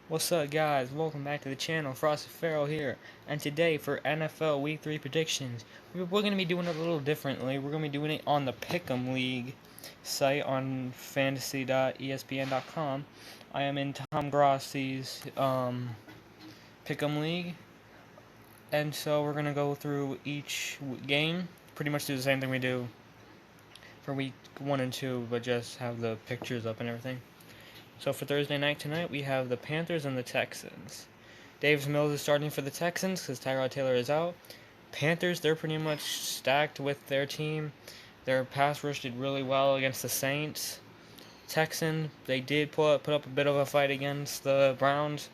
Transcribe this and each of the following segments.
What's up, guys? Welcome back to the channel. Frosted Pharaoh here, and today for NFL Week 3 predictions, we're going to be doing it a little differently. We're going to be doing it on the Pick'em League site on fantasy.espn.com. I am in Tom Grossi's Pick'em League, and so we're going to go through each game, pretty much do the same thing we do for Week 1 and 2, but just have the pictures up and everything. So for Thursday night tonight, we have the Panthers and the Texans. Davis Mills is starting for the Texans because Tyrod Taylor is out. Panthers, they're pretty much stacked with their team. Their pass rush did really well against the Saints. Texans, they did put up a bit of a fight against the Browns.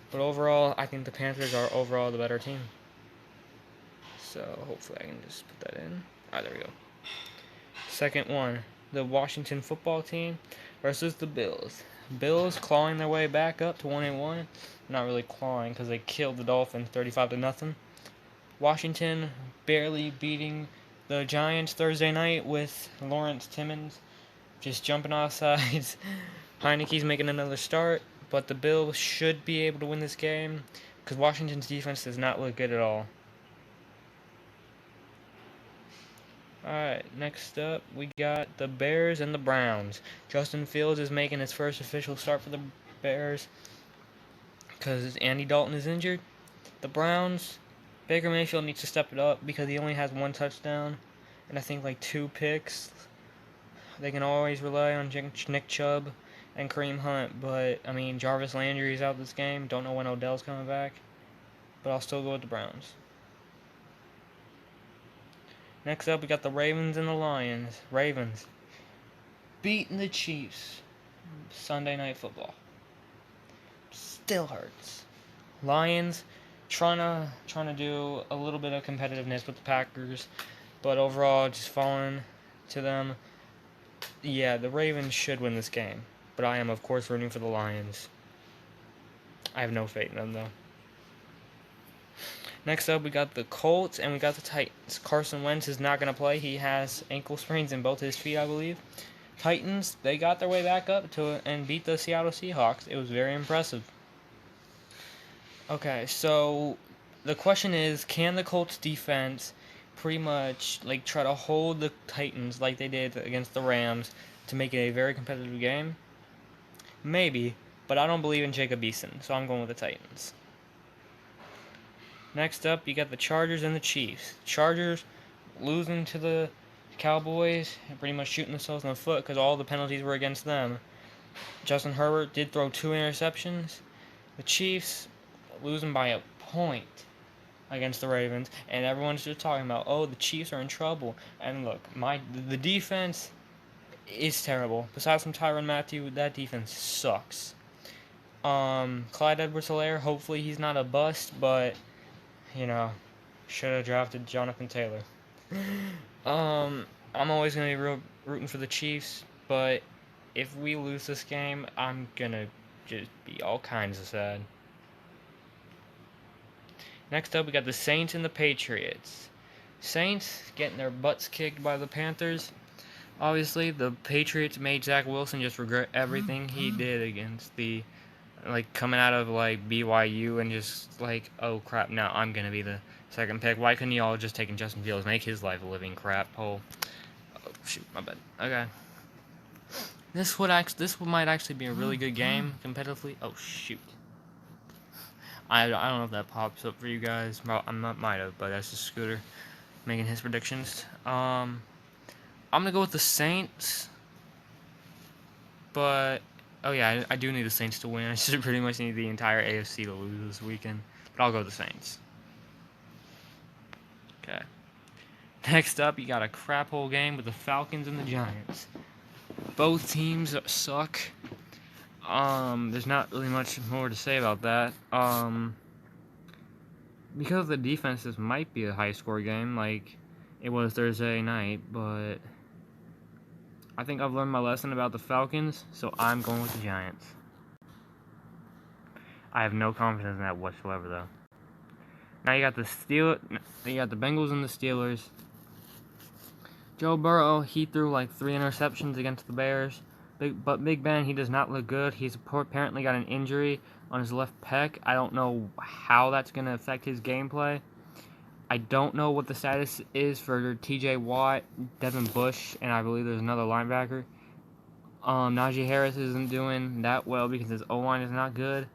But overall, I think the Panthers are overall the better team. So hopefully I can just put that in. There we go. Second one, the Washington football team versus the Bills. Bills clawing their way back up to 1-1. Not really clawing because they killed the Dolphins 35-0. Washington barely beating the Giants Thursday night with Lawrence Timmons just jumping off sides. Heineke's making another start, but the Bills should be able to win this game because Washington's defense does not look good at all. Alright, next up, we got the Bears and the Browns. Justin Fields is making his first official start for the Bears because Andy Dalton is injured. The Browns, Baker Mayfield needs to step it up because he only has one touchdown and I think like 2 picks. They can always rely on Nick Chubb and Kareem Hunt, but, I mean, Jarvis Landry is out this game. Don't know when Odell's coming back, but I'll still go with the Browns. Next up, we got the Ravens and the Lions. Ravens beating the Chiefs. Sunday Night Football. Still hurts. Lions trying to do a little bit of competitiveness with the Packers, but overall just falling to them. Yeah, the Ravens should win this game, but I am of course rooting for the Lions. I have no faith in them though. Next up, we got the Colts and we got the Titans. Carson Wentz is not going to play. He has ankle sprains in both his feet, I believe. Titans, they got their way back up to it and beat the Seattle Seahawks. It was very impressive. Okay, so the question is, can the Colts defense pretty much like try to hold the Titans like they did against the Rams to make it a very competitive game? Maybe, but I don't believe in Jacob Eason, so I'm going with the Titans. Next up, you got the Chargers and the Chiefs. Chargers losing to the Cowboys and pretty much shooting themselves in the foot because all the penalties were against them. Justin Herbert did throw 2 interceptions. The Chiefs losing by a point against the Ravens, and everyone's just talking about, oh, the Chiefs are in trouble. And look, the defense is terrible. Besides from Tyrann Mathieu, that defense sucks. Clyde Edwards-Helaire, hopefully he's not a bust, but should have drafted Jonathan Taylor. I'm always going to be rooting for the Chiefs, but if we lose this game, I'm going to just be all kinds of sad. Next up, we got the Saints and the Patriots. Saints getting their butts kicked by the Panthers. Obviously, the Patriots made Zach Wilson just regret everything he did against the coming out of BYU and just oh crap, now I'm gonna be the second pick. Why couldn't you all just taken Justin Fields, make his life a living crap hole? Oh shoot, my bad. Okay, this might actually be a really good game competitively. Oh shoot, I don't know if that pops up for you guys. Might have, but that's just Scooter making his predictions. I'm gonna go with the Saints, but oh yeah, I do need the Saints to win. I should pretty much need the entire AFC to lose this weekend. But I'll go with the Saints. Okay. Next up, you got a crap hole game with the Falcons and the Giants. Both teams suck. There's not really much more to say about that. Because the defenses might be a high-score game, like it was Thursday night, but I think I've learned my lesson about the Falcons, so I'm going with the Giants. I have no confidence in that whatsoever, though. Now you got the Bengals and the Steelers. Joe Burrow, he threw 3 interceptions against the Bears, But Big Ben, he does not look good. He's apparently got an injury on his left pec. I don't know how that's going to affect his gameplay. I don't know what the status is for TJ Watt, Devin Bush, and I believe there's another linebacker. Najee Harris isn't doing that well because his O-line is not good.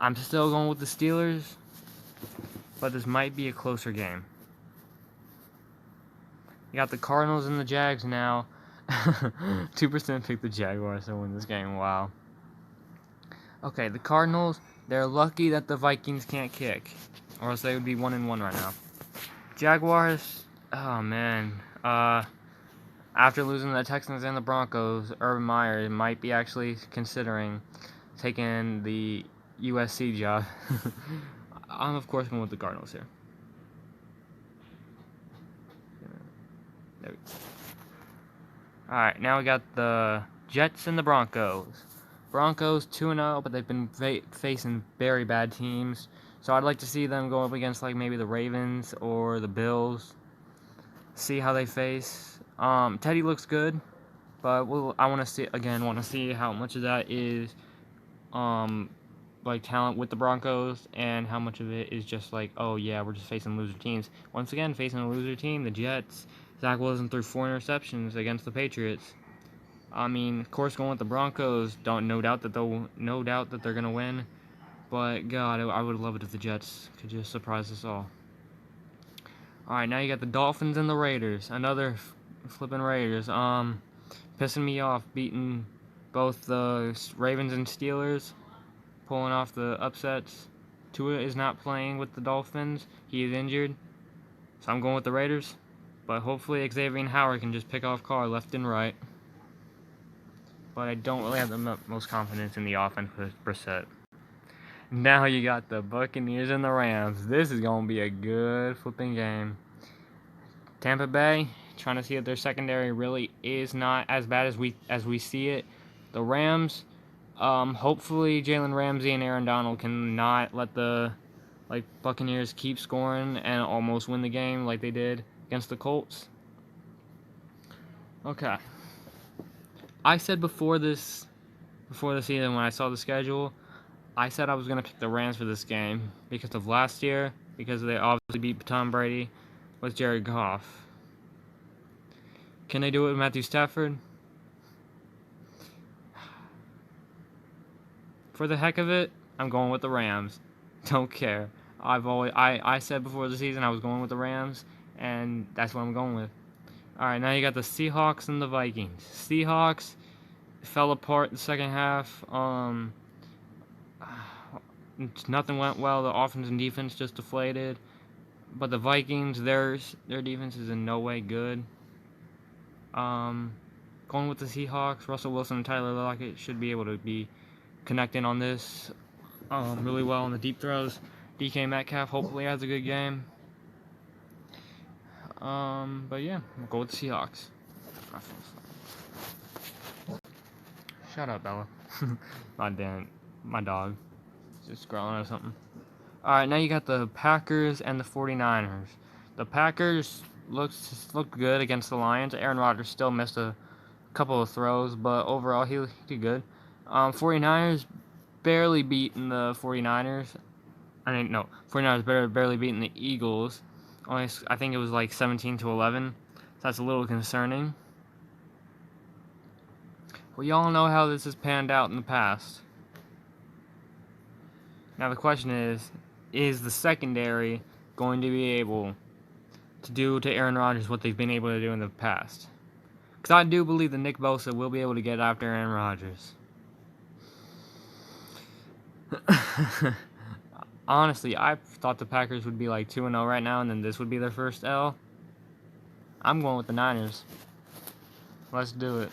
I'm still going with the Steelers, but this might be a closer game. You got the Cardinals and the Jags now. 2% picked the Jaguars to win this game. Wow. Okay, the Cardinals, they're lucky that the Vikings can't kick, or else they would be 1-1 right now. Jaguars, oh man. After losing the Texans and the Broncos, Urban Meyer might be actually considering taking the USC job. I'm, of course, going with the Cardinals here. There we go. Alright, now we got the Jets and the Broncos. Broncos 2-0, but they've been facing very bad teams. So I'd like to see them go up against like maybe the Ravens or the Bills. See how they face. Teddy looks good, but I want to see how much of that is like talent with the Broncos and how much of it is just like, oh yeah, we're just facing loser teams. Once again, facing a loser team, the Jets. Zach Wilson threw 4 interceptions against the Patriots. I mean, of course, going with the Broncos, no doubt that they're gonna win. But God, I would love it if the Jets could just surprise us all. All right, now you got the Dolphins and the Raiders. Another flipping Raiders. Pissing me off, beating both the Ravens and Steelers, pulling off the upsets. Tua is not playing with the Dolphins. He is injured, so I'm going with the Raiders. But hopefully Xavier Howard can just pick off Carr left and right. But I don't really have the most confidence in the offense with Brissett. Now you got the Buccaneers and the Rams. This is going to be a good flipping game. Tampa Bay, trying to see if their secondary really is not as bad as we see it. The Rams, hopefully Jalen Ramsey and Aaron Donald cannot let the Buccaneers keep scoring and almost win the game like they did against the Colts. Okay. I said before the season when I saw the schedule, I said I was going to pick the Rams for this game because of last year, because they obviously beat Tom Brady with Jared Goff. Can they do it with Matthew Stafford? For the heck of it, I'm going with the Rams. Don't care. I said before the season I was going with the Rams, and that's what I'm going with. Alright, now you got the Seahawks and the Vikings. Seahawks fell apart the second half. Nothing went well. The offense and defense just deflated. But the Vikings, their defense is in no way good. Going with the Seahawks, Russell Wilson and Tyler Lockett should be able to be connecting on this really well on the deep throws. DK Metcalf hopefully has a good game. But yeah, we'll go with the Seahawks. Shut up, Bella. My dog. Just growling or something. Alright, now you got the Packers and the 49ers. The Packers looked good against the Lions. Aaron Rodgers still missed a couple of throws, but overall he did good. 49ers barely beating the 49ers. 49ers barely beating the Eagles. I think it was like 17-11. So that's a little concerning. Well, y'all know how this has panned out in the past. Now the question is the secondary going to be able to do to Aaron Rodgers what they've been able to do in the past? Because I do believe that Nick Bosa will be able to get after Aaron Rodgers. Honestly, I thought the Packers would be like 2-0 right now, and then this would be their first L. I'm going with the Niners. Let's do it.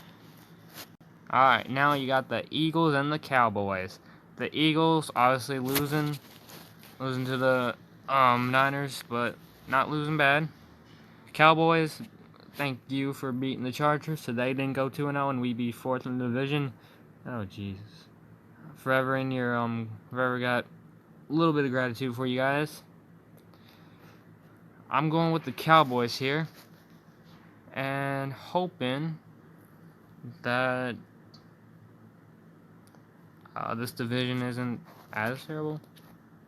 Alright, now you got the Eagles and the Cowboys. The Eagles obviously losing to the Niners, but not losing bad. Cowboys, thank you for beating the Chargers, so they didn't go 2-0 and we be 4th in the division. Oh Jesus. Forever got a little bit of gratitude for you guys. I'm going with the Cowboys here and hoping that this division isn't as terrible.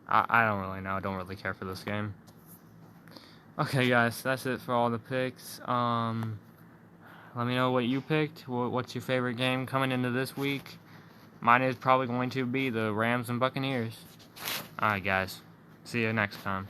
I don't really know. I don't really care for this game. Okay, guys, that's it for all the picks. Let me know what you picked. What's your favorite game coming into this week? Mine is probably going to be the Rams and Buccaneers. Alright, guys. See you next time.